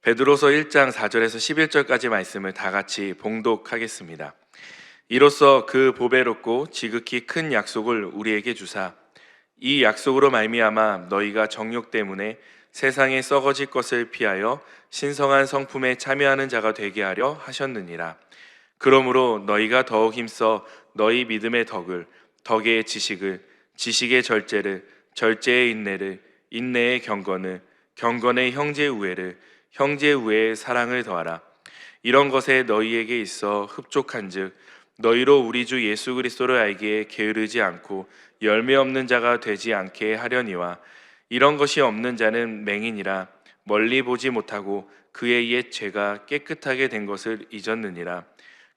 베드로서 1장 4절에서 11절까지 말씀을 다 같이 봉독하겠습니다. 이로써 그 보배롭고 지극히 큰 약속을 우리에게 주사 이 약속으로 말미암아 너희가 정욕 때문에 세상에 썩어질 것을 피하여 신성한 성품에 참여하는 자가 되게 하려 하셨느니라. 그러므로 너희가 더욱 힘써 너희 믿음의 덕을, 덕의 지식을, 지식의 절제를, 절제의 인내를, 인내의 경건을, 경건의 형제 우애를, 형제 우애의 사랑을 더하라. 이런 것에 너희에게 있어 흡족한즉 너희로 우리 주 예수 그리스도를 알기에 게으르지 않고 열매 없는 자가 되지 않게 하려니와, 이런 것이 없는 자는 맹인이라 멀리 보지 못하고 그의 옛 죄가 깨끗하게 된 것을 잊었느니라.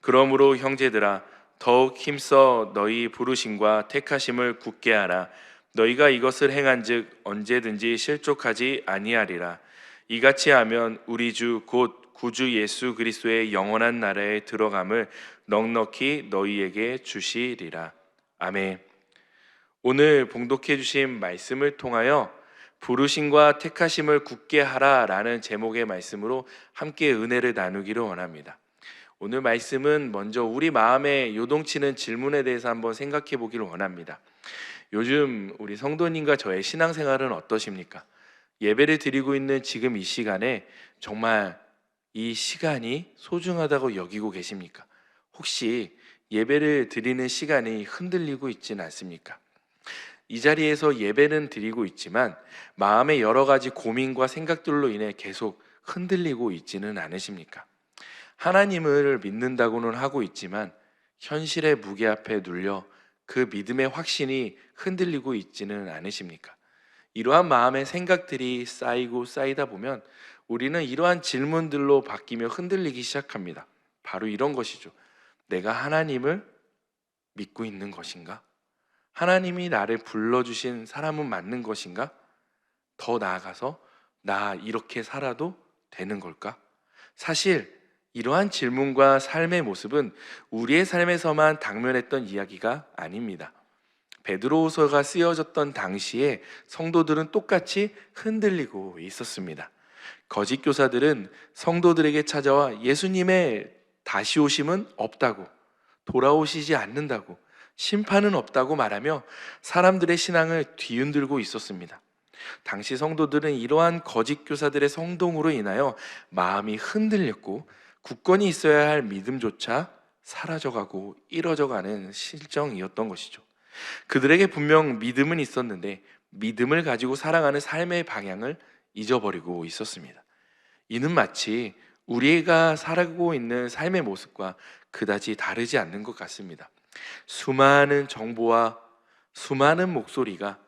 그러므로 형제들아, 더욱 힘써 너희 부르심과 택하심을 굳게 하라. 너희가 이것을 행한즉 언제든지 실족하지 아니하리라. 이같이 하면 우리 주 곧 구주 예수 그리스도의 영원한 나라에 들어감을 넉넉히 너희에게 주시리라. 아멘. 오늘 봉독해 주신 말씀을 통하여 부르심과 택하심을 굳게 하라라는 제목의 말씀으로 함께 은혜를 나누기를 원합니다. 오늘 말씀은 먼저 우리 마음에 요동치는 질문에 대해서 한번 생각해 보기를 원합니다. 요즘 우리 성도님과 저의 신앙생활은 어떠십니까? 예배를 드리고 있는 지금 이 시간에 정말 이 시간이 소중하다고 여기고 계십니까? 혹시 예배를 드리는 시간이 흔들리고 있지는 않습니까? 이 자리에서 예배는 드리고 있지만 마음의 여러 가지 고민과 생각들로 인해 계속 흔들리고 있지는 않으십니까? 하나님을 믿는다고는 하고 있지만 현실의 무게 앞에 눌려 그 믿음의 확신이 흔들리고 있지는 않으십니까? 이러한 마음의 생각들이 쌓이고 쌓이다 보면 우리는 이러한 질문들로 바뀌며 흔들리기 시작합니다. 바로 이런 것이죠. 내가 하나님을 믿고 있는 것인가? 하나님이 나를 불러주신 사람은 맞는 것인가? 더 나아가서 나 이렇게 살아도 되는 걸까? 사실 이러한 질문과 삶의 모습은 우리의 삶에서만 당면했던 이야기가 아닙니다. 베드로후서가 쓰여졌던 당시에 성도들은 똑같이 흔들리고 있었습니다. 거짓 교사들은 성도들에게 찾아와 예수님의 다시 오심은 없다고, 돌아오시지 않는다고, 심판은 없다고 말하며 사람들의 신앙을 뒤흔들고 있었습니다. 당시 성도들은 이러한 거짓 교사들의 성동으로 인하여 마음이 흔들렸고 굳건히 있어야 할 믿음조차 사라져가고 이뤄져가는 실정이었던 것이죠. 그들에게 분명 믿음은 있었는데 믿음을 가지고 살아가는 삶의 방향을 잊어버리고 있었습니다. 이는 마치 우리가 살아가고 있는 삶의 모습과 그다지 다르지 않는 것 같습니다. 수많은 정보와 수많은 목소리가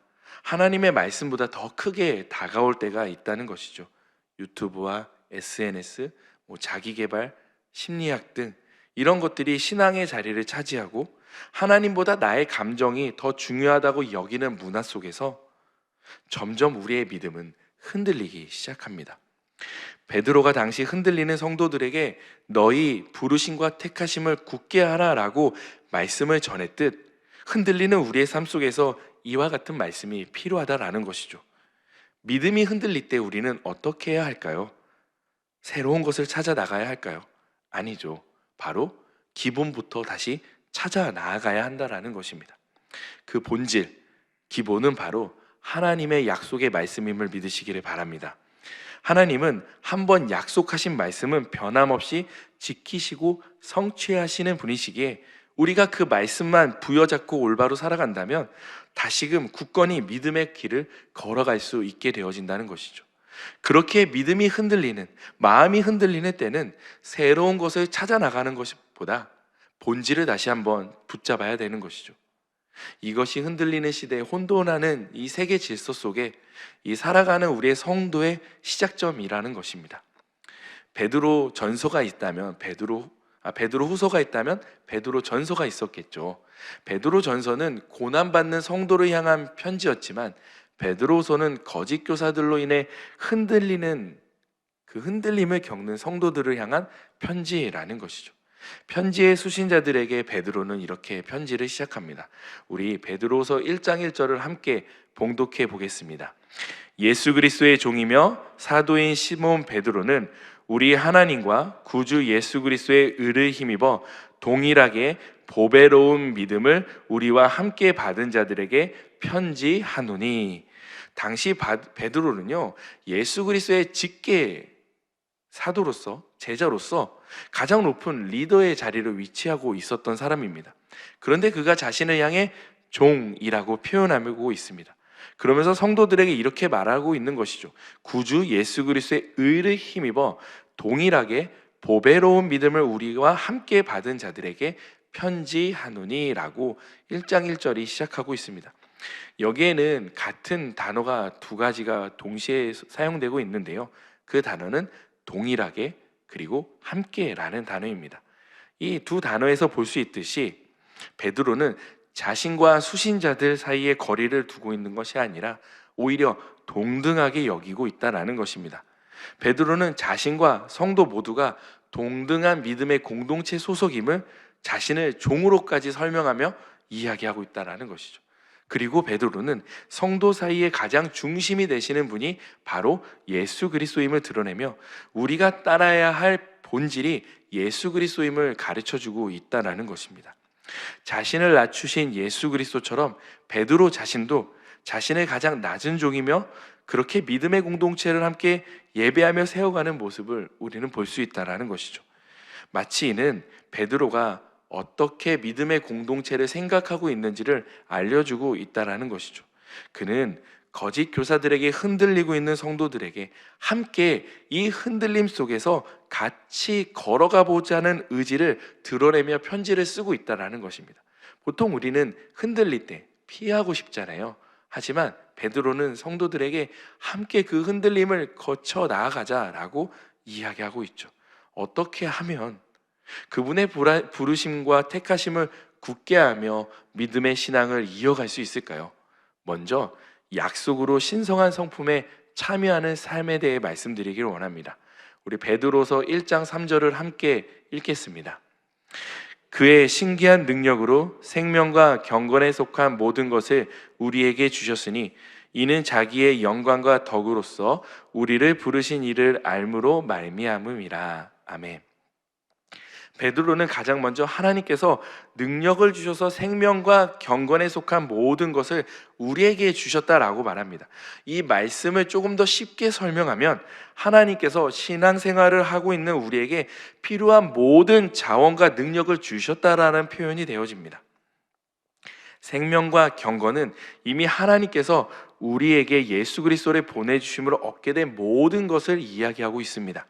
하나님의 말씀보다 더 크게 다가올 때가 있다는 것이죠. 유튜브와 SNS, 자기개발, 심리학 등 이런 것들이 신앙의 자리를 차지하고 하나님보다 나의 감정이 더 중요하다고 여기는 문화 속에서 점점 우리의 믿음은 흔들리기 시작합니다. 베드로가 당시 흔들리는 성도들에게 너희 부르심과 택하심을 굳게 하라라고 말씀을 전했듯 흔들리는 우리의 삶 속에서 이와 같은 말씀이 필요하다라는 것이죠. 믿음이 흔들릴 때 우리는 어떻게 해야 할까요? 새로운 것을 찾아 나가야 할까요? 아니죠. 바로 기본부터 다시 찾아 나아가야 한다라는 것입니다. 그 본질, 기본은 바로 하나님의 약속의 말씀임을 믿으시기를 바랍니다. 하나님은 한번 약속하신 말씀은 변함없이 지키시고 성취하시는 분이시기에 우리가 그 말씀만 부여잡고 올바로 살아간다면 다시금 굳건히 믿음의 길을 걸어갈 수 있게 되어진다는 것이죠. 그렇게 믿음이 흔들리는, 마음이 흔들리는 때는 새로운 것을 찾아 나가는 것보다 본질을 다시 한번 붙잡아야 되는 것이죠. 이것이 흔들리는 시대에 혼돈하는 이 세계 질서 속에 이 살아가는 우리의 성도의 시작점이라는 것입니다. 베드로 전서가 있다면 베드로 후서가 있다면 베드로 전서가 있었겠죠. 베드로 전서는 고난받는 성도를 향한 편지였지만 베드로서는 거짓 교사들로 인해 흔들리는 그 흔들림을 겪는 성도들을 향한 편지라는 것이죠. 편지의 수신자들에게 베드로는 이렇게 편지를 시작합니다. 우리 베드로서 1장 1절을 함께 봉독해 보겠습니다. 예수 그리스도의 종이며 사도인 시몬 베드로는 우리 하나님과 구주 예수 그리스도의 의를 힘입어 동일하게 보배로운 믿음을 우리와 함께 받은 자들에게 편지하노니. 당시 베드로는요, 예수 그리스도의 직계 사도로서, 제자로서 가장 높은 리더의 자리를 위치하고 있었던 사람입니다. 그런데 그가 자신을 향해 종이라고 표현하고 있습니다. 그러면서 성도들에게 이렇게 말하고 있는 것이죠. 구주 예수 그리스도의 의를 힘입어 동일하게 보배로운 믿음을 우리와 함께 받은 자들에게 편지하노니 라고 1장 1절이 시작하고 있습니다. 여기에는 같은 단어가 두 가지가 동시에 사용되고 있는데요. 그 단어는 동일하게 그리고 함께라는 단어입니다. 이 두 단어에서 볼 수 있듯이 베드로는 자신과 수신자들 사이에 거리를 두고 있는 것이 아니라 오히려 동등하게 여기고 있다는 것입니다. 베드로는 자신과 성도 모두가 동등한 믿음의 공동체 소속임을 자신을 종으로까지 설명하며 이야기하고 있다는 것이죠. 그리고 베드로는 성도 사이에 가장 중심이 되시는 분이 바로 예수 그리스도임을 드러내며 우리가 따라야 할 본질이 예수 그리스도임을 가르쳐주고 있다는 것입니다. 자신을 낮추신 예수 그리스도처럼 베드로 자신도 자신의 가장 낮은 종이며 그렇게 믿음의 공동체를 함께 예배하며 세워가는 모습을 우리는 볼 수 있다는 것이죠. 마치 이는 베드로가 어떻게 믿음의 공동체를 생각하고 있는지를 알려주고 있다는 것이죠. 그는 거짓 교사들에게 흔들리고 있는 성도들에게 함께 이 흔들림 속에서 같이 걸어가 보자는 의지를 드러내며 편지를 쓰고 있다는 것입니다. 보통 우리는 흔들릴 때 피하고 싶잖아요. 하지만 베드로는 성도들에게 함께 그 흔들림을 거쳐 나아가자라고 이야기하고 있죠. 어떻게 하면 그분의 부르심과 택하심을 굳게 하며 믿음의 신앙을 이어갈 수 있을까요? 먼저 약속으로 신성한 성품에 참여하는 삶에 대해 말씀드리기를 원합니다. 우리 베드로서 1장 3절을 함께 읽겠습니다. 그의 신기한 능력으로 생명과 경건에 속한 모든 것을 우리에게 주셨으니 이는 자기의 영광과 덕으로서 우리를 부르신 이를 알므로 말미암음이라. 아멘. 베드로는 가장 먼저 하나님께서 능력을 주셔서 생명과 경건에 속한 모든 것을 우리에게 주셨다라고 말합니다. 이 말씀을 조금 더 쉽게 설명하면 하나님께서 신앙생활을 하고 있는 우리에게 필요한 모든 자원과 능력을 주셨다라는 표현이 되어집니다. 생명과 경건은 이미 하나님께서 우리에게 예수 그리스도를 보내주심으로 얻게 된 모든 것을 이야기하고 있습니다.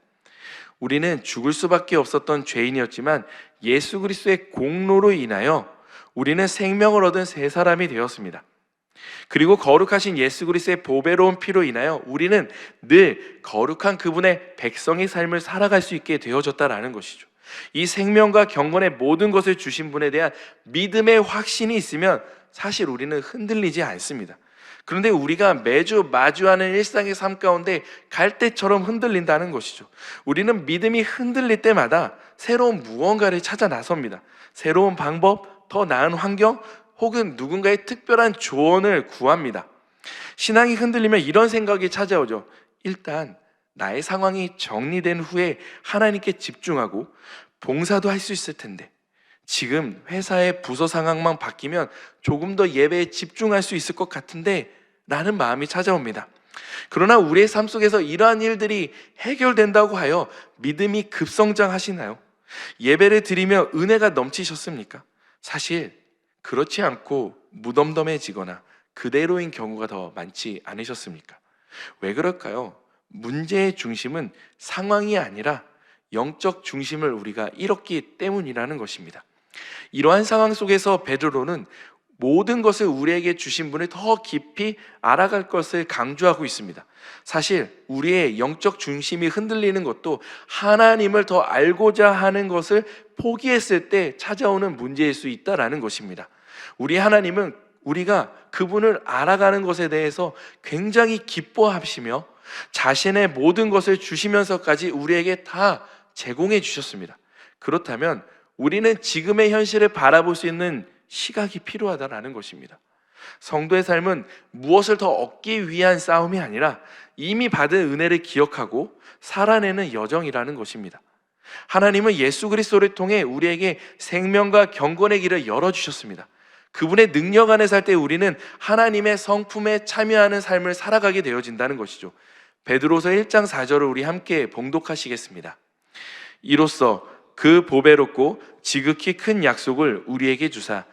우리는 죽을 수밖에 없었던 죄인이었지만 예수 그리스도의 공로로 인하여 우리는 생명을 얻은 새 사람이 되었습니다. 그리고 거룩하신 예수 그리스도의 보배로운 피로 인하여 우리는 늘 거룩한 그분의 백성의 삶을 살아갈 수 있게 되어졌다라는 것이죠. 이 생명과 경건의 모든 것을 주신 분에 대한 믿음의 확신이 있으면 사실 우리는 흔들리지 않습니다. 그런데 우리가 매주 마주하는 일상의 삶 가운데 갈대처럼 흔들린다는 것이죠. 우리는 믿음이 흔들릴 때마다 새로운 무언가를 찾아 나섭니다. 새로운 방법, 더 나은 환경, 혹은 누군가의 특별한 조언을 구합니다. 신앙이 흔들리면 이런 생각이 찾아오죠. 일단 나의 상황이 정리된 후에 하나님께 집중하고 봉사도 할 수 있을 텐데, 지금 회사의 부서 상황만 바뀌면 조금 더 예배에 집중할 수 있을 것 같은데 라는 마음이 찾아옵니다. 그러나 우리의 삶 속에서 이러한 일들이 해결된다고 하여 믿음이 급성장하시나요? 예배를 드리며 은혜가 넘치셨습니까? 사실 그렇지 않고 무덤덤해지거나 그대로인 경우가 더 많지 않으셨습니까? 왜 그럴까요? 문제의 중심은 상황이 아니라 영적 중심을 우리가 잃었기 때문이라는 것입니다. 이러한 상황 속에서 베드로는 모든 것을 우리에게 주신 분을 더 깊이 알아갈 것을 강조하고 있습니다. 사실 우리의 영적 중심이 흔들리는 것도 하나님을 더 알고자 하는 것을 포기했을 때 찾아오는 문제일 수 있다는 것입니다. 우리 하나님은 우리가 그분을 알아가는 것에 대해서 굉장히 기뻐하시며 자신의 모든 것을 주시면서까지 우리에게 다 제공해 주셨습니다. 그렇다면 우리는 지금의 현실을 바라볼 수 있는 시각이 필요하다라는 것입니다. 성도의 삶은 무엇을 더 얻기 위한 싸움이 아니라 이미 받은 은혜를 기억하고 살아내는 여정이라는 것입니다. 하나님은 예수 그리스도를 통해 우리에게 생명과 경건의 길을 열어주셨습니다. 그분의 능력 안에 살 때 우리는 하나님의 성품에 참여하는 삶을 살아가게 되어진다는 것이죠. 베드로서 1장 4절을 우리 함께 봉독하시겠습니다. 이로써 그 보배롭고 지극히 큰 약속을 우리에게 주사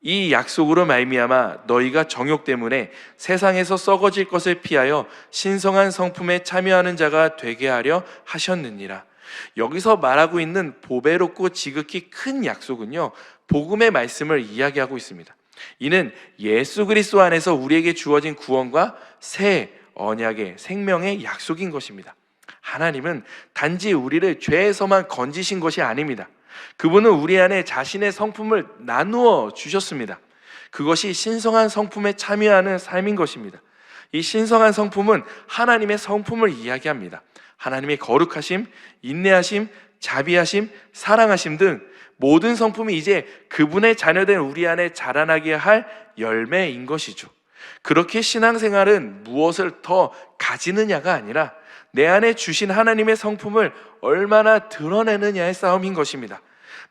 이 약속으로 말미암아 너희가 정욕 때문에 세상에서 썩어질 것을 피하여 신성한 성품에 참여하는 자가 되게 하려 하셨느니라. 여기서 말하고 있는 보배롭고 지극히 큰 약속은요, 복음의 말씀을 이야기하고 있습니다. 이는 예수 그리스도 안에서 우리에게 주어진 구원과 새 언약의 생명의 약속인 것입니다. 하나님은 단지 우리를 죄에서만 건지신 것이 아닙니다. 그분은 우리 안에 자신의 성품을 나누어 주셨습니다. 그것이 신성한 성품에 참여하는 삶인 것입니다. 이 신성한 성품은 하나님의 성품을 이야기합니다. 하나님의 거룩하심, 인내하심, 자비하심, 사랑하심 등 모든 성품이 이제 그분의 자녀된 우리 안에 자라나게 할 열매인 것이죠. 그렇게 신앙생활은 무엇을 더 가지느냐가 아니라 내 안에 주신 하나님의 성품을 얼마나 드러내느냐의 싸움인 것입니다.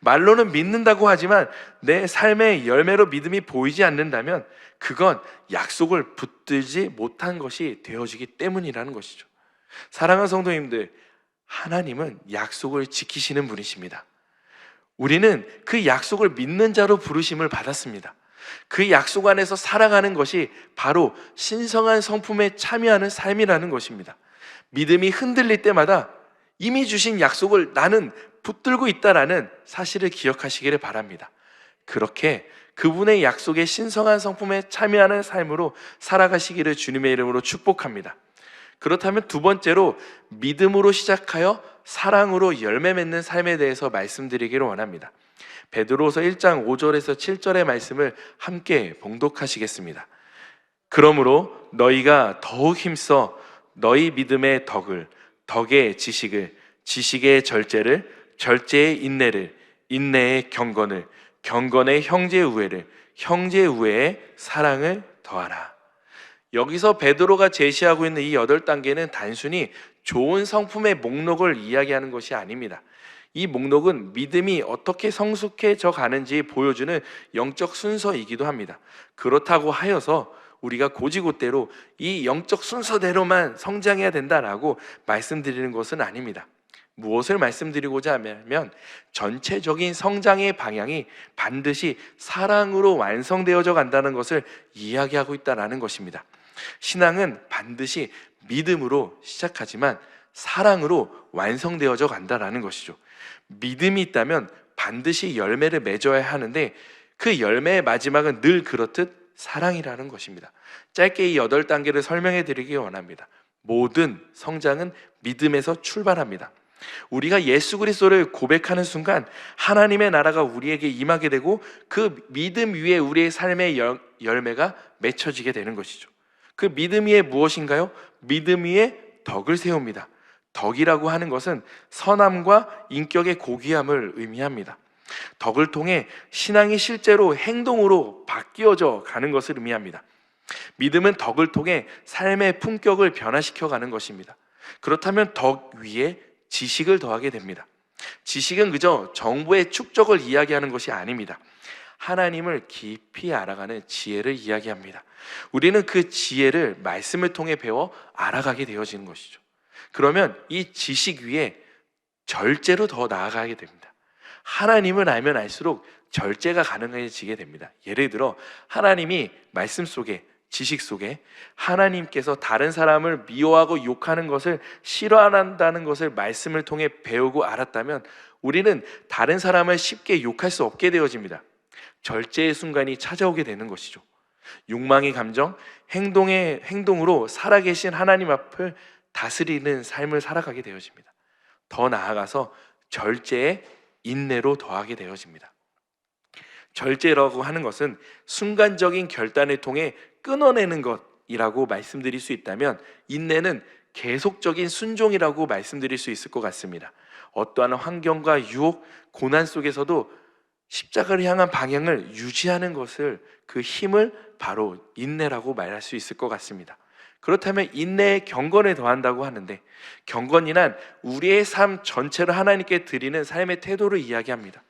말로는 믿는다고 하지만 내 삶의 열매로 믿음이 보이지 않는다면 그건 약속을 붙들지 못한 것이 되어지기 때문이라는 것이죠. 사랑하는 성도님들, 하나님은 약속을 지키시는 분이십니다. 우리는 그 약속을 믿는 자로 부르심을 받았습니다. 그 약속 안에서 살아가는 것이 바로 신성한 성품에 참여하는 삶이라는 것입니다. 믿음이 흔들릴 때마다 이미 주신 약속을 나는 붙들고 있다라는 사실을 기억하시기를 바랍니다. 그렇게 그분의 약속의 신성한 성품에 참여하는 삶으로 살아가시기를 주님의 이름으로 축복합니다. 그렇다면 두 번째로 믿음으로 시작하여 사랑으로 열매 맺는 삶에 대해서 말씀드리기를 원합니다. 베드로서 1장 5절에서 7절의 말씀을 함께 봉독하시겠습니다. 그러므로 너희가 더욱 힘써 너희 믿음의 덕을, 덕의 지식을, 지식의 절제를, 절제의 인내를, 인내의 경건을, 경건의 형제 우애를, 형제 우애의 사랑을 더하라. 여기서 베드로가 제시하고 있는 이 8단계는 단순히 좋은 성품의 목록을 이야기하는 것이 아닙니다. 이 목록은 믿음이 어떻게 성숙해져 가는지 보여주는 영적 순서이기도 합니다. 그렇다고 하여서 우리가 고지고대로 이 영적 순서대로만 성장해야 된다라고 말씀드리는 것은 아닙니다. 무엇을 말씀드리고자 하면 전체적인 성장의 방향이 반드시 사랑으로 완성되어져 간다는 것을 이야기하고 있다는 것입니다. 신앙은 반드시 믿음으로 시작하지만 사랑으로 완성되어져 간다는 것이죠. 믿음이 있다면 반드시 열매를 맺어야 하는데 그 열매의 마지막은 늘 그렇듯 사랑이라는 것입니다. 짧게 이 8단계를 설명해 드리기 원합니다. 모든 성장은 믿음에서 출발합니다. 우리가 예수 그리스도를 고백하는 순간 하나님의 나라가 우리에게 임하게 되고 그 믿음 위에 우리의 삶의 열매가 맺혀지게 되는 것이죠. 그 믿음 위에 무엇인가요? 믿음 위에 덕을 세웁니다. 덕이라고 하는 것은 선함과 인격의 고귀함을 의미합니다. 덕을 통해 신앙이 실제로 행동으로 바뀌어져 가는 것을 의미합니다. 믿음은 덕을 통해 삶의 품격을 변화시켜 가는 것입니다. 그렇다면 덕 위에 지식을 더하게 됩니다. 지식은 그저 정보의 축적을 이야기하는 것이 아닙니다. 하나님을 깊이 알아가는 지혜를 이야기합니다. 우리는 그 지혜를 말씀을 통해 배워 알아가게 되어지는 것이죠. 그러면 이 지식 위에 절제로 더 나아가게 됩니다. 하나님을 알면 알수록 절제가 가능해지게 됩니다. 예를 들어 하나님이 말씀 속에, 지식 속에 하나님께서 다른 사람을 미워하고 욕하는 것을 싫어한다는 것을 말씀을 통해 배우고 알았다면 우리는 다른 사람을 쉽게 욕할 수 없게 되어집니다. 절제의 순간이 찾아오게 되는 것이죠. 욕망의 감정, 행동으로 살아계신 하나님 앞을 다스리는 삶을 살아가게 되어집니다. 더 나아가서 절제의 인내로 더하게 되어집니다. 절제라고 하는 것은 순간적인 결단을 통해 끊어내는 것이라고 말씀드릴 수 있다면 인내는 계속적인 순종이라고 말씀드릴 수 있을 것 같습니다. 어떠한 환경과 유혹, 고난 속에서도 십자가를 향한 방향을 유지하는 것을, 그 힘을 바로 인내라고 말할 수 있을 것 같습니다. 그렇다면 인내에 경건을 더한다고 하는데, 경건이란 우리의 삶 전체를 하나님께 드리는 삶의 태도를 이야기합니다.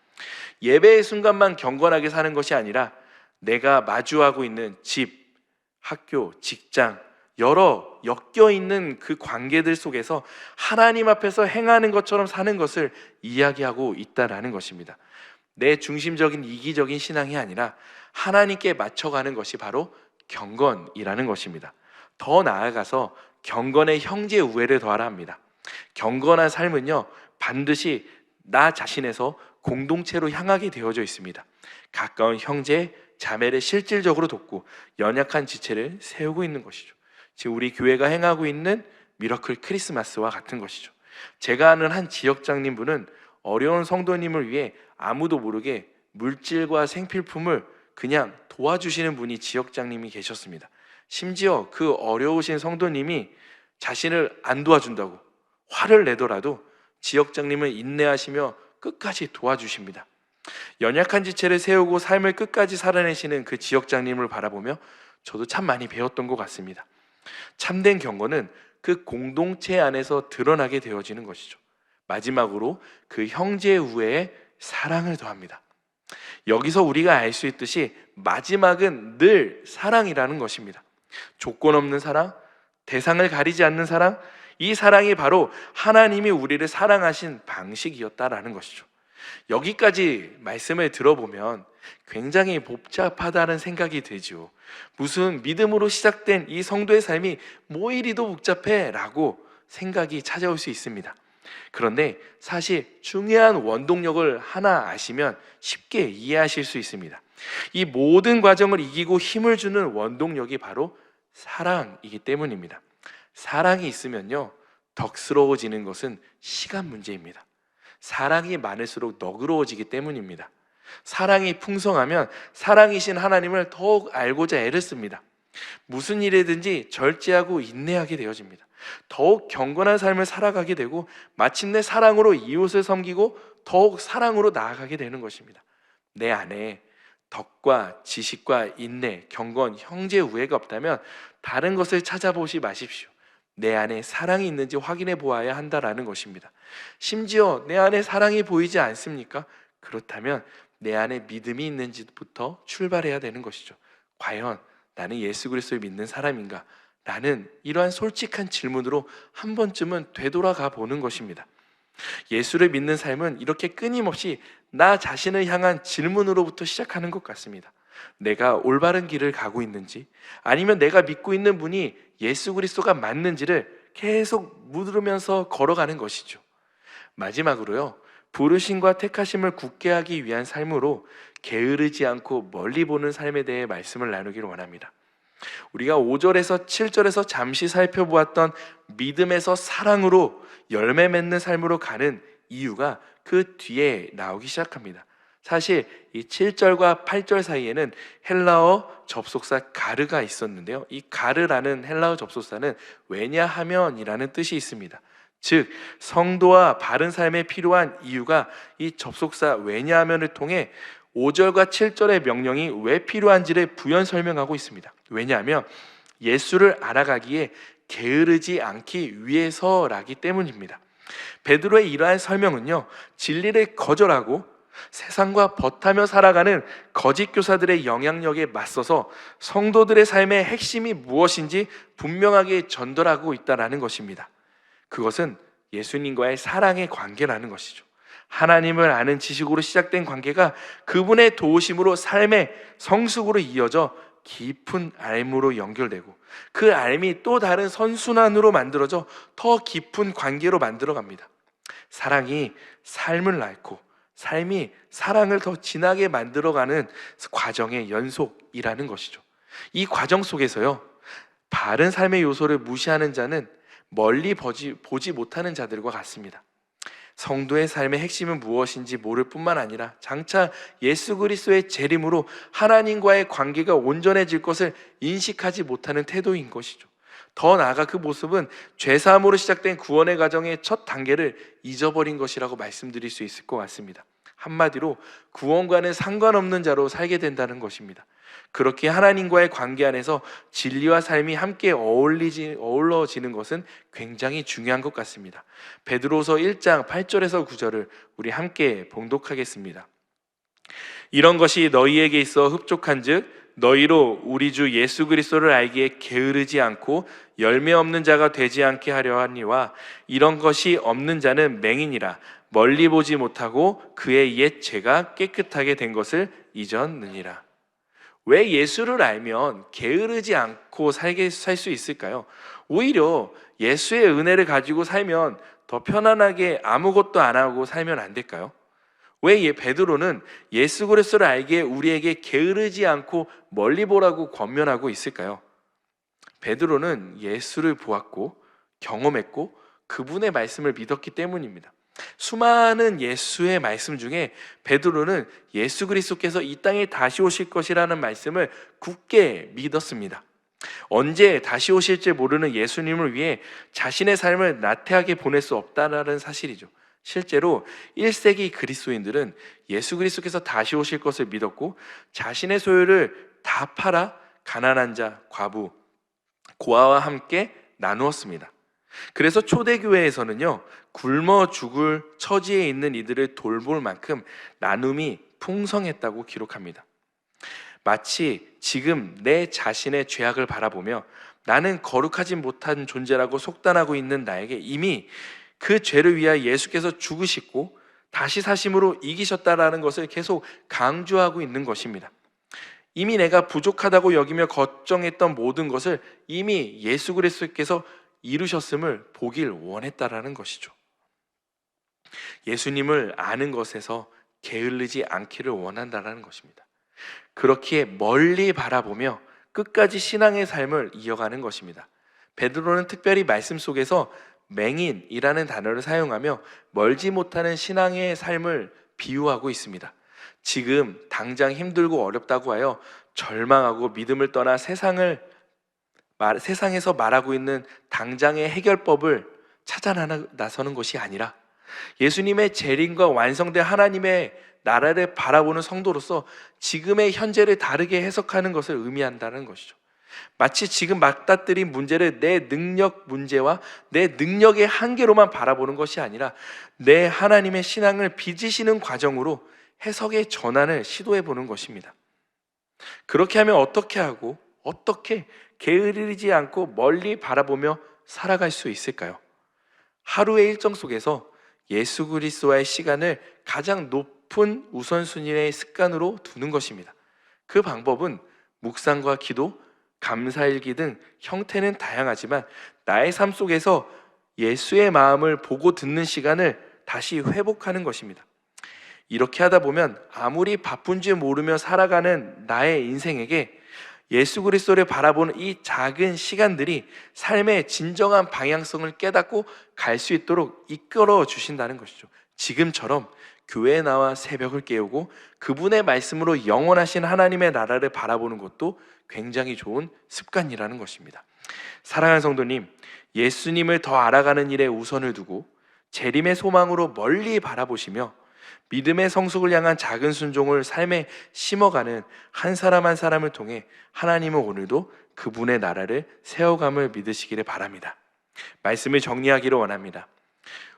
예배의 순간만 경건하게 사는 것이 아니라 내가 마주하고 있는 집, 학교, 직장, 여러 엮여 있는 그 관계들 속에서 하나님 앞에서 행하는 것처럼 사는 것을 이야기하고 있다라는 것입니다. 내 중심적인 이기적인 신앙이 아니라 하나님께 맞춰가는 것이 바로 경건이라는 것입니다. 더 나아가서 경건의 형제 우애를 더하라 합니다. 경건한 삶은요, 반드시 나 자신에서 공동체로 향하게 되어져 있습니다. 가까운 형제, 자매를 실질적으로 돕고 연약한 지체를 세우고 있는 것이죠. 지금 우리 교회가 행하고 있는 미러클 크리스마스와 같은 것이죠. 제가 아는 한 지역장님 분은 어려운 성도님을 위해 아무도 모르게 물질과 생필품을 그냥 도와주시는 분이 지역장님이 계셨습니다. 심지어 그 어려우신 성도님이 자신을 안 도와준다고 화를 내더라도 지역장님은 인내하시며 끝까지 도와주십니다. 연약한 지체를 세우고 삶을 끝까지 살아내시는 그 지역장님을 바라보며 저도 참 많이 배웠던 것 같습니다. 참된 경건은 그 공동체 안에서 드러나게 되어지는 것이죠. 마지막으로 그 형제 우애에 사랑을 더합니다. 여기서 우리가 알 수 있듯이 마지막은 늘 사랑이라는 것입니다. 조건 없는 사랑, 대상을 가리지 않는 사랑, 이 사랑이 바로 하나님이 우리를 사랑하신 방식이었다라는 것이죠. 여기까지 말씀을 들어보면 굉장히 복잡하다는 생각이 들죠. 무슨 믿음으로 시작된 이 성도의 삶이 뭐 이리도 복잡해 라고 생각이 찾아올 수 있습니다. 그런데 사실 중요한 원동력을 하나 아시면 쉽게 이해하실 수 있습니다. 이 모든 과정을 이기고 힘을 주는 원동력이 바로 사랑이기 때문입니다. 사랑이 있으면요, 덕스러워지는 것은 시간 문제입니다. 사랑이 많을수록 너그러워지기 때문입니다. 사랑이 풍성하면 사랑이신 하나님을 더욱 알고자 애를 씁니다. 무슨 일이든지 절제하고 인내하게 되어집니다. 더욱 경건한 삶을 살아가게 되고 마침내 사랑으로 이웃을 섬기고 더욱 사랑으로 나아가게 되는 것입니다. 내 안에 덕과 지식과 인내, 경건, 형제 우애가 없다면 다른 것을 찾아보지 마십시오. 내 안에 사랑이 있는지 확인해 보아야 한다라는 것입니다. 심지어 내 안에 사랑이 보이지 않습니까? 그렇다면 내 안에 믿음이 있는지부터 출발해야 되는 것이죠. 과연 나는 예수 그리스도를 믿는 사람인가? 라는 이러한 솔직한 질문으로 한 번쯤은 되돌아가 보는 것입니다. 예수를 믿는 삶은 이렇게 끊임없이 나 자신을 향한 질문으로부터 시작하는 것 같습니다. 내가 올바른 길을 가고 있는지, 아니면 내가 믿고 있는 분이 예수 그리스도가 맞는지를 계속 물으면서 걸어가는 것이죠. 마지막으로요, 부르심과 택하심을 굳게 하기 위한 삶으로 게으르지 않고 멀리 보는 삶에 대해 말씀을 나누기를 원합니다. 우리가 5절에서 7절에서 잠시 살펴보았던 믿음에서 사랑으로 열매 맺는 삶으로 가는 이유가 그 뒤에 나오기 시작합니다. 사실 이 7절과 8절 사이에는 헬라어 접속사 가르가 있었는데요, 이 가르라는 헬라어 접속사는 왜냐하면이라는 뜻이 있습니다. 즉 성도와 바른 삶에 필요한 이유가 이 접속사 왜냐하면을 통해 5절과 7절의 명령이 왜 필요한지를 부연 설명하고 있습니다. 왜냐하면 예수를 알아가기에 게으르지 않기 위해서라기 때문입니다. 베드로의 이러한 설명은요, 진리를 거절하고 세상과 벗하며 살아가는 거짓 교사들의 영향력에 맞서서 성도들의 삶의 핵심이 무엇인지 분명하게 전달하고 있다는 것입니다. 그것은 예수님과의 사랑의 관계라는 것이죠. 하나님을 아는 지식으로 시작된 관계가 그분의 도우심으로 삶의 성숙으로 이어져 깊은 알므로 연결되고, 그 알미 또 다른 선순환으로 만들어져 더 깊은 관계로 만들어갑니다. 사랑이 삶을 낳고 삶이 사랑을 더 진하게 만들어가는 과정의 연속이라는 것이죠. 이 과정 속에서요, 바른 삶의 요소를 무시하는 자는 멀리 보지 못하는 자들과 같습니다. 성도의 삶의 핵심은 무엇인지 모를 뿐만 아니라 장차 예수 그리스도의 재림으로 하나님과의 관계가 온전해질 것을 인식하지 못하는 태도인 것이죠. 더 나아가 그 모습은 죄사함으로 시작된 구원의 과정의 첫 단계를 잊어버린 것이라고 말씀드릴 수 있을 것 같습니다. 한마디로 구원과는 상관없는 자로 살게 된다는 것입니다. 그렇게 하나님과의 관계 안에서 진리와 삶이 함께 어우러지는 것은 굉장히 중요한 것 같습니다. 베드로서 1장 8절에서 9절을 우리 함께 봉독하겠습니다. 이런 것이 너희에게 있어 흡족한즉 너희로 우리 주 예수 그리스도를 알기에 게으르지 않고 열매 없는 자가 되지 않게 하려 하니와 이런 것이 없는 자는 맹인이라 멀리 보지 못하고 그의 옛 죄가 깨끗하게 된 것을 잊었느니라. 왜 예수를 알면 게으르지 않고 살 수 있을까요? 오히려 예수의 은혜를 가지고 살면 더 편안하게 아무것도 안 하고 살면 안 될까요? 왜 베드로는 예수 그리스도를 알기에 우리에게 게으르지 않고 멀리 보라고 권면하고 있을까요? 베드로는 예수를 보았고 경험했고 그분의 말씀을 믿었기 때문입니다. 수많은 예수의 말씀 중에 베드로는 예수 그리스도께서 이 땅에 다시 오실 것이라는 말씀을 굳게 믿었습니다. 언제 다시 오실지 모르는 예수님을 위해 자신의 삶을 나태하게 보낼 수 없다는 사실이죠. 실제로 1세기 그리스도인들은 예수 그리스도께서 다시 오실 것을 믿었고 자신의 소유를 다 팔아 가난한 자, 과부, 고아와 함께 나누었습니다. 그래서 초대교회에서는요, 굶어 죽을 처지에 있는 이들을 돌볼 만큼 나눔이 풍성했다고 기록합니다. 마치 지금 내 자신의 죄악을 바라보며 나는 거룩하지 못한 존재라고 속단하고 있는 나에게 이미 그 죄를 위하여 예수께서 죽으시고 다시 사심으로 이기셨다라는 것을 계속 강조하고 있는 것입니다. 이미 내가 부족하다고 여기며 걱정했던 모든 것을 이미 예수 그리스도께서 이루셨음을 보길 원했다라는 것이죠. 예수님을 아는 것에서 게을르지 않기를 원한다라는 것입니다. 그렇기에 멀리 바라보며 끝까지 신앙의 삶을 이어가는 것입니다. 베드로는 특별히 말씀 속에서 맹인이라는 단어를 사용하며 멀지 못하는 신앙의 삶을 비유하고 있습니다. 지금 당장 힘들고 어렵다고 하여 절망하고 믿음을 떠나 세상에서 말하고 있는 당장의 해결법을 찾아 나서는 것이 아니라 예수님의 재림과 완성된 하나님의 나라를 바라보는 성도로서 지금의 현재를 다르게 해석하는 것을 의미한다는 것이죠. 마치 지금 맞닥뜨린 문제를 내 능력 문제와 내 능력의 한계로만 바라보는 것이 아니라 내 하나님의 신앙을 빚으시는 과정으로 해석의 전환을 시도해 보는 것입니다. 그렇게 하면 어떻게 하고 어떻게 게으르지 않고 멀리 바라보며 살아갈 수 있을까요? 하루의 일정 속에서 예수 그리스도와의 시간을 가장 높은 우선순위의 습관으로 두는 것입니다. 그 방법은 묵상과 기도, 감사일기 등 형태는 다양하지만 나의 삶 속에서 예수의 마음을 보고 듣는 시간을 다시 회복하는 것입니다. 이렇게 하다 보면 아무리 바쁜지 모르며 살아가는 나의 인생에게 예수 그리스도를 바라보는 이 작은 시간들이 삶의 진정한 방향성을 깨닫고 갈 수 있도록 이끌어 주신다는 것이죠. 지금처럼 교회에 나와 새벽을 깨우고 그분의 말씀으로 영원하신 하나님의 나라를 바라보는 것도 굉장히 좋은 습관이라는 것입니다. 사랑하는 성도님, 예수님을 더 알아가는 일에 우선을 두고 재림의 소망으로 멀리 바라보시며 믿음의 성숙을 향한 작은 순종을 삶에 심어가는 한 사람 한 사람을 통해 하나님은 오늘도 그분의 나라를 세워감을 믿으시기를 바랍니다. 말씀을 정리하기를 원합니다.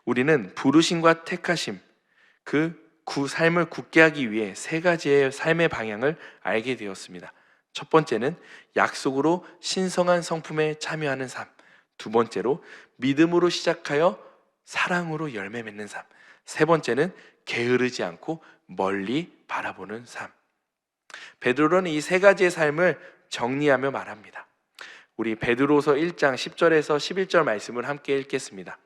우리는 부르심과 택하심, 삶을 굳게 하기 위해 세 가지의 삶의 방향을 알게 되었습니다. 첫 번째는 약속으로 신성한 성품에 참여하는 삶, 두 번째로 믿음으로 시작하여 사랑으로 열매 맺는 삶, 세 번째는 게으르지 않고 멀리 바라보는 삶. 베드로는 이 세 가지의 삶을 정리하며 말합니다. 우리 베드로서 1장 10절에서 11절 말씀을 함께 읽겠습니다.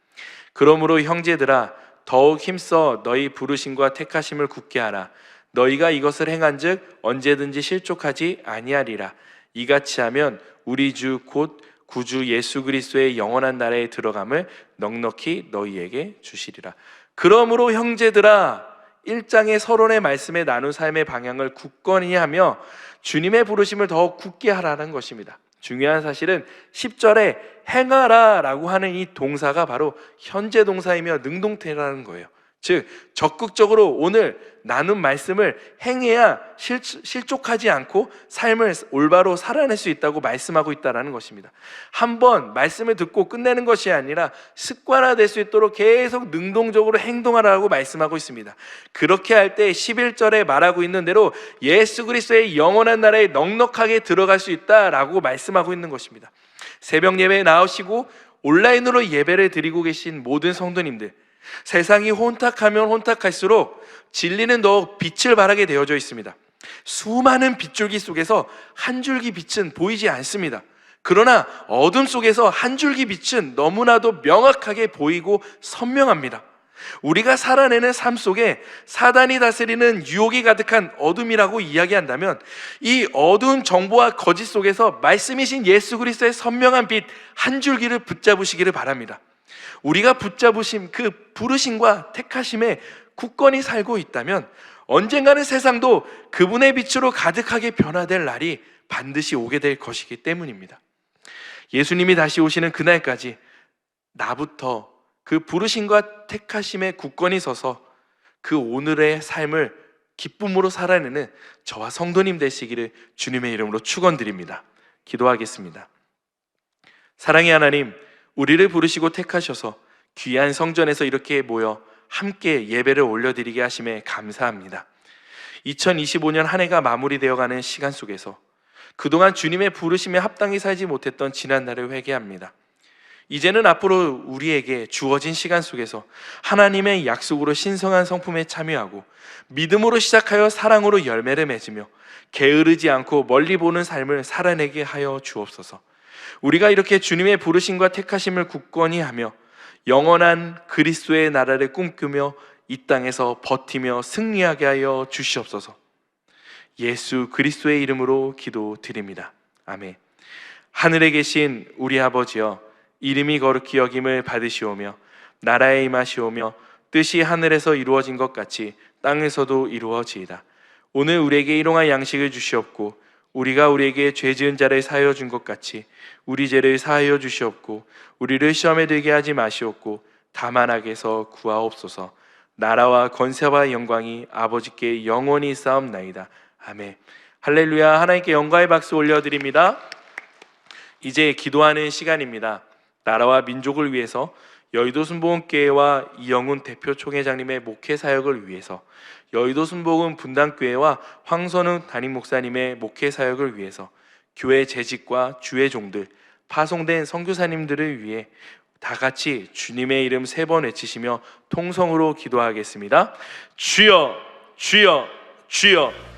그러므로 형제들아 더욱 힘써 너희 부르심과 택하심을 굳게 하라. 너희가 이것을 행한즉 언제든지 실족하지 아니하리라. 이같이 하면 우리 주 곧 구주 예수 그리스도의 영원한 나라에 들어감을 넉넉히 너희에게 주시리라. 그러므로 형제들아, 1장의 서론의 말씀에 나눈 삶의 방향을 굳건히 하며 주님의 부르심을 더욱 굳게 하라는 것입니다. 중요한 사실은 10절에 행하라 라고 하는 이 동사가 바로 현재 동사이며 능동태라는 거예요. 즉 적극적으로 오늘 나눈 말씀을 행해야 실족하지 않고 삶을 올바로 살아낼 수 있다고 말씀하고 있다는 것입니다. 한번 말씀을 듣고 끝내는 것이 아니라 습관화될 수 있도록 계속 능동적으로 행동하라고 말씀하고 있습니다. 그렇게 할 때 11절에 말하고 있는 대로 예수 그리스도의 영원한 나라에 넉넉하게 들어갈 수 있다라고 말씀하고 있는 것입니다. 새벽 예배에 나오시고 온라인으로 예배를 드리고 계신 모든 성도님들, 세상이 혼탁하면 혼탁할수록 진리는 더욱 빛을 발하게 되어져 있습니다. 수많은 빗줄기 속에서 한 줄기 빛은 보이지 않습니다. 그러나 어둠 속에서 한 줄기 빛은 너무나도 명확하게 보이고 선명합니다. 우리가 살아내는 삶 속에 사단이 다스리는 유혹이 가득한 어둠이라고 이야기한다면, 이 어두운 정보와 거짓 속에서 말씀이신 예수 그리스도의 선명한 빛 한 줄기를 붙잡으시기를 바랍니다. 우리가 붙잡으심, 그 부르심과 택하심에 굳건히 살고 있다면 언젠가는 세상도 그분의 빛으로 가득하게 변화될 날이 반드시 오게 될 것이기 때문입니다. 예수님이 다시 오시는 그날까지 나부터 그 부르심과 택하심에 굳건히 서서 그 오늘의 삶을 기쁨으로 살아내는 저와 성도님 되시기를 주님의 이름으로 축원드립니다. 기도하겠습니다. 사랑의 하나님, 우리를 부르시고 택하셔서 귀한 성전에서 이렇게 모여 함께 예배를 올려드리게 하심에 감사합니다. 2025년 한 해가 마무리되어가는 시간 속에서 그동안 주님의 부르심에 합당히 살지 못했던 지난날을 회개합니다. 이제는 앞으로 우리에게 주어진 시간 속에서 하나님의 약속으로 신성한 성품에 참여하고 믿음으로 시작하여 사랑으로 열매를 맺으며 게으르지 않고 멀리 보는 삶을 살아내게 하여 주옵소서. 우리가 이렇게 주님의 부르심과 택하심을 굳건히 하며 영원한 그리스도의 나라를 꿈꾸며 이 땅에서 버티며 승리하게 하여 주시옵소서. 예수 그리스도의 이름으로 기도드립니다. 아멘. 하늘에 계신 우리 아버지여, 이름이 거룩히 여김을 받으시오며 나라에 임하시오며 뜻이 하늘에서 이루어진 것 같이 땅에서도 이루어지이다. 오늘 우리에게 일용할 양식을 주시옵고 우리가 우리에게 죄 지은 자를 사하여 준 것 같이 우리 죄를 사하여 주시옵고 우리를 시험에 들게 하지 마시옵고 다만 악에서 구하옵소서. 나라와 권세와 영광이 아버지께 영원히 쌓옵나이다. 아멘. 할렐루야. 하나님께 영광의 박수 올려드립니다. 이제 기도하는 시간입니다. 나라와 민족을 위해서 여의도 순복음교회와 이영훈 대표 총회장님의 목회 사역을 위해서, 여의도 순복음 분당교회와 황선웅 담임 목사님의 목회 사역을 위해서, 교회 재직과 주의 종들, 파송된 선교사님들을 위해 다 같이 주님의 이름 3번 외치시며 통성으로 기도하겠습니다. 주여, 주여, 주여.